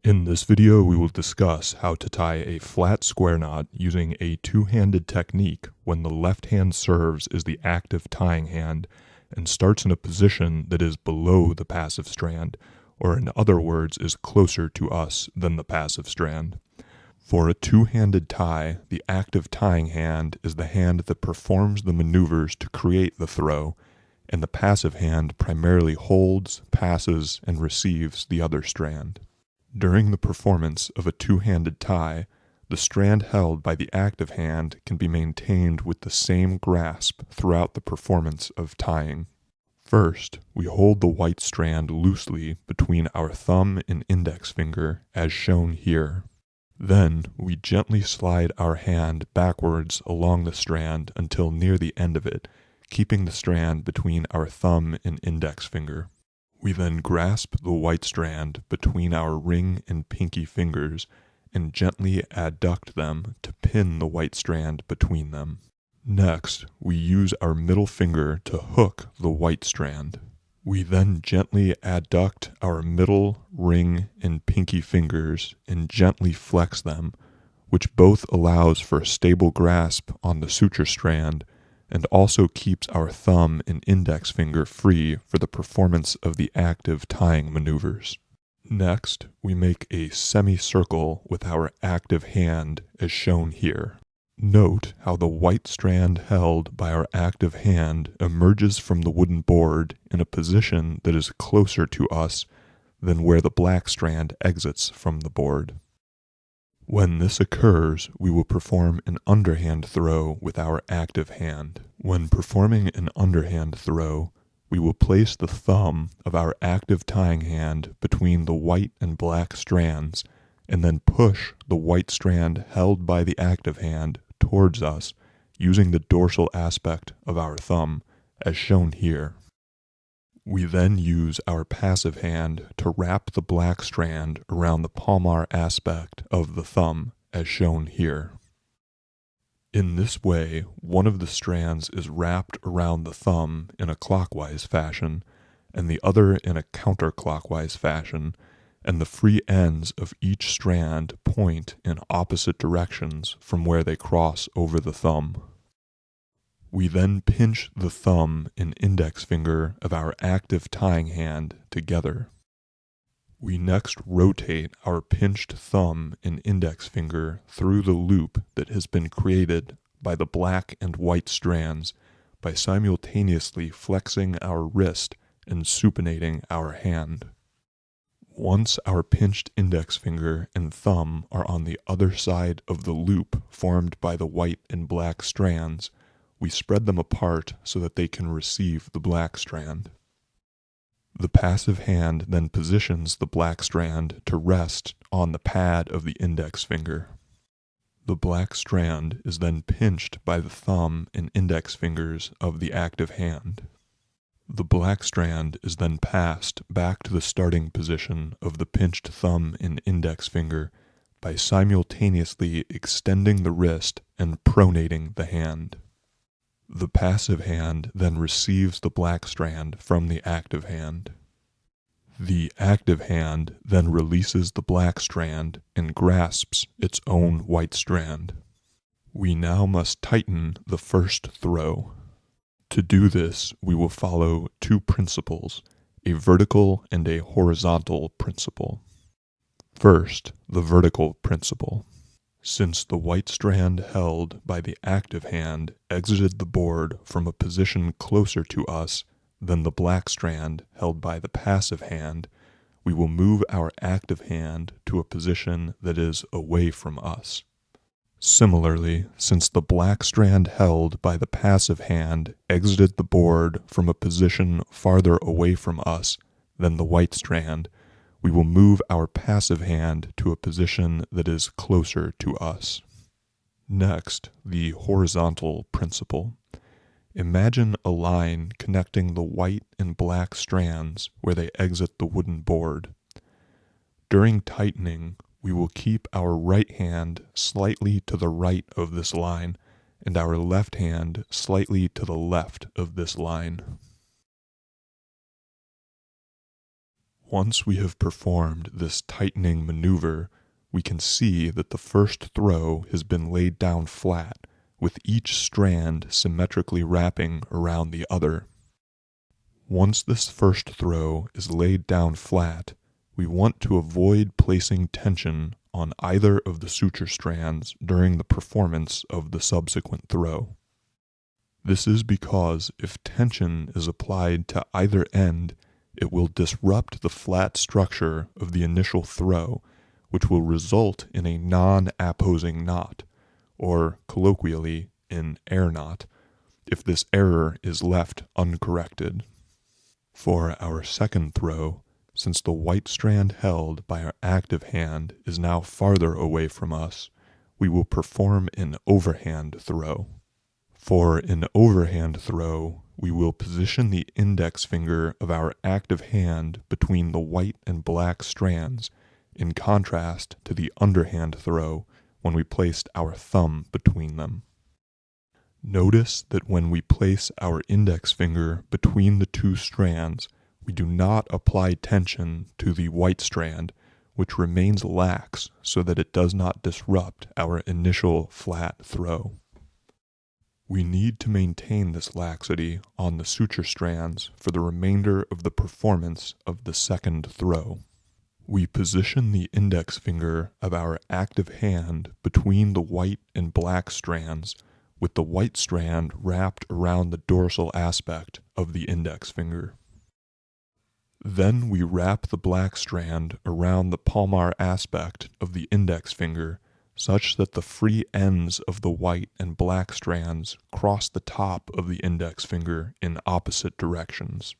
In this video, we will discuss how to tie a flat square knot using a two-handed technique when the left hand serves as the active tying hand and starts in a position that is below the passive strand, or in other words, is closer to us than the passive strand. For a two-handed tie, the active tying hand is the hand that performs the maneuvers to create the throw, and the passive hand primarily holds, passes, and receives the other strand. During the performance of a two-handed tie, the strand held by the active hand can be maintained with the same grasp throughout the performance of tying. First, we hold the white strand loosely between our thumb and index finger, as shown here. Then, we gently slide our hand backwards along the strand until near the end of it, keeping the strand between our thumb and index finger. We then grasp the white strand between our ring and pinky fingers and gently adduct them to pin the white strand between them. Next, we use our middle finger to hook the white strand. We then gently adduct our middle, ring, and pinky fingers and gently flex them, which both allows for a stable grasp on the suture strand and also keeps our thumb and index finger free for the performance of the active tying maneuvers. Next, we make a semicircle with our active hand as shown here. Note how the white strand held by our active hand emerges from the wooden board in a position that is closer to us than where the black strand exits from the board. When this occurs, we will perform an underhand throw with our active hand. When performing an underhand throw, we will place the thumb of our active tying hand between the white and black strands and then push the white strand held by the active hand towards us using the dorsal aspect of our thumb, as shown here. We then use our passive hand to wrap the black strand around the palmar aspect of the thumb, as shown here. In this way, one of the strands is wrapped around the thumb in a clockwise fashion, and the other in a counterclockwise fashion, and the free ends of each strand point in opposite directions from where they cross over the thumb. We then pinch the thumb and index finger of our active tying hand together. We next rotate our pinched thumb and index finger through the loop that has been created by the black and white strands by simultaneously flexing our wrist and supinating our hand. Once our pinched index finger and thumb are on the other side of the loop formed by the white and black strands, we spread them apart so that they can receive the black strand. The passive hand then positions the black strand to rest on the pad of the index finger. The black strand is then pinched by the thumb and index fingers of the active hand. The black strand is then passed back to the starting position of the pinched thumb and index finger by simultaneously extending the wrist and pronating the hand. The passive hand then receives the black strand from the active hand. The active hand then releases the black strand and grasps its own white strand. We now must tighten the first throw. To do this, we will follow two principles, a vertical and a horizontal principle. First, the vertical principle. Since the white strand held by the active hand exited the board from a position closer to us than the black strand held by the passive hand, we will move our active hand to a position that is away from us. Similarly, since the black strand held by the passive hand exited the board from a position farther away from us than the white strand, we will move our passive hand to a position that is closer to us. Next, the horizontal principle. Imagine a line connecting the white and black strands where they exit the wooden board. During tightening, we will keep our right hand slightly to the right of this line and our left hand slightly to the left of this line. Once we have performed this tightening maneuver, we can see that the first throw has been laid down flat, with each strand symmetrically wrapping around the other. Once this first throw is laid down flat, we want to avoid placing tension on either of the suture strands during the performance of the subsequent throw. This is because if tension is applied to either end, it will disrupt the flat structure of the initial throw, which will result in a non-apposing knot, or colloquially, an air knot, if this error is left uncorrected. For our second throw, since the white strand held by our active hand is now farther away from us, we will perform an overhand throw. For an overhand throw, we will position the index finger of our active hand between the white and black strands, in contrast to the underhand throw when we placed our thumb between them. Notice that when we place our index finger between the two strands, we do not apply tension to the white strand, which remains lax so that it does not disrupt our initial flat throw. We need to maintain this laxity on the suture strands for the remainder of the performance of the second throw. We position the index finger of our active hand between the white and black strands, with the white strand wrapped around the dorsal aspect of the index finger. Then we wrap the black strand around the palmar aspect of the index finger such that the free ends of the white and black strands cross the top of the index finger in opposite directions.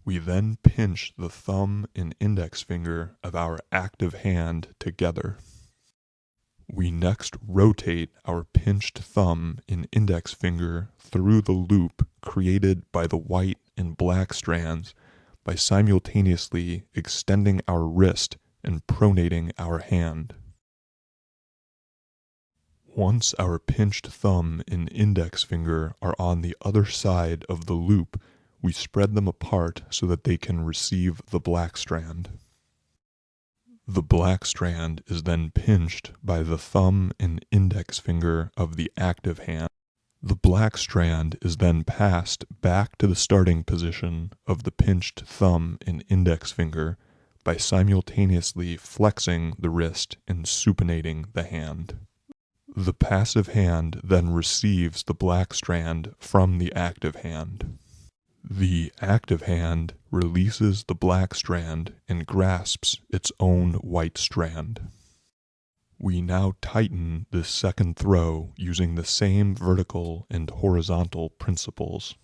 We then pinch the thumb and index finger of our active hand together. We next rotate our pinched thumb and index finger through the loop created by the white and black strands by simultaneously extending our wrist and pronating our hand. Once our pinched thumb and index finger are on the other side of the loop, we spread them apart so that they can receive the black strand. The black strand is then pinched by the thumb and index finger of the active hand. The black strand is then passed back to the starting position of the pinched thumb and index finger by simultaneously flexing the wrist and supinating the hand. The passive hand then receives the black strand from the active hand. The active hand releases the black strand and grasps its own white strand. We now tighten this second throw using the same vertical and horizontal principles.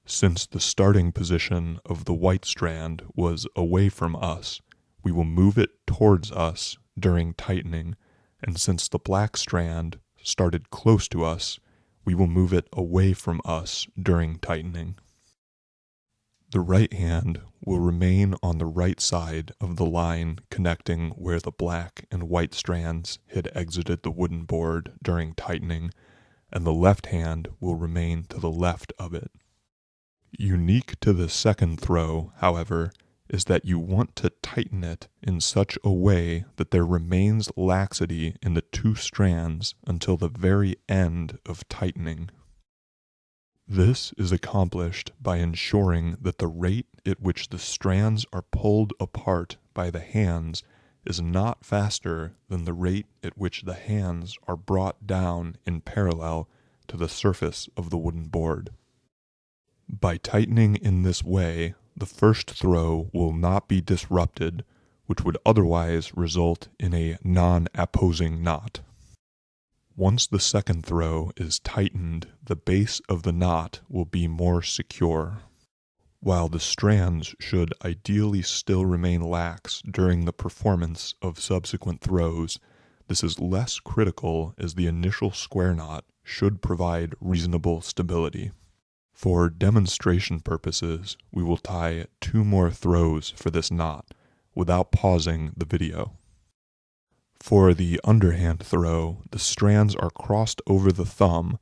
Since the starting position of the white strand was away from us, we will move it towards us during tightening, and since the black strand started close to us, we will move it away from us during tightening. The right hand will remain on the right side of the line connecting where the black and white strands had exited the wooden board during tightening, and the left hand will remain to the left of it. Unique to the second throw, however, is that you want to tighten it in such a way that there remains laxity in the two strands until the very end of tightening. This is accomplished by ensuring that the rate at which the strands are pulled apart by the hands is not faster than the rate at which the hands are brought down in parallel to the surface of the wooden board. By tightening in this way, the first throw will not be disrupted, which would otherwise result in a non-apposing knot. Once the second throw is tightened, the base of the knot will be more secure. While the strands should ideally still remain lax during the performance of subsequent throws, this is less critical as the initial square knot should provide reasonable stability. For demonstration purposes, we will tie 2 more throws for this knot without pausing the video. For the underhand throw, the strands are crossed over the thumb,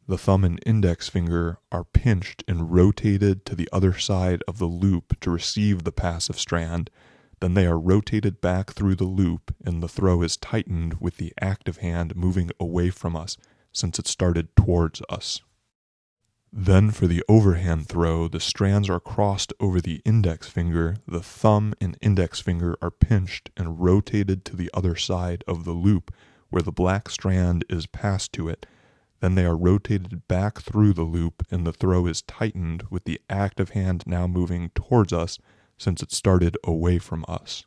The thumb and index finger are pinched and rotated to the other side of the loop to receive the passive strand. Then they are rotated back through the loop and the throw is tightened with the active hand moving away from us since it started towards us. Then for the overhand throw, the strands are crossed over the index finger, the thumb and index finger are pinched and rotated to the other side of the loop where the black strand is passed to it. Then they are rotated back through the loop and the throw is tightened with the active hand now moving towards us since it started away from us.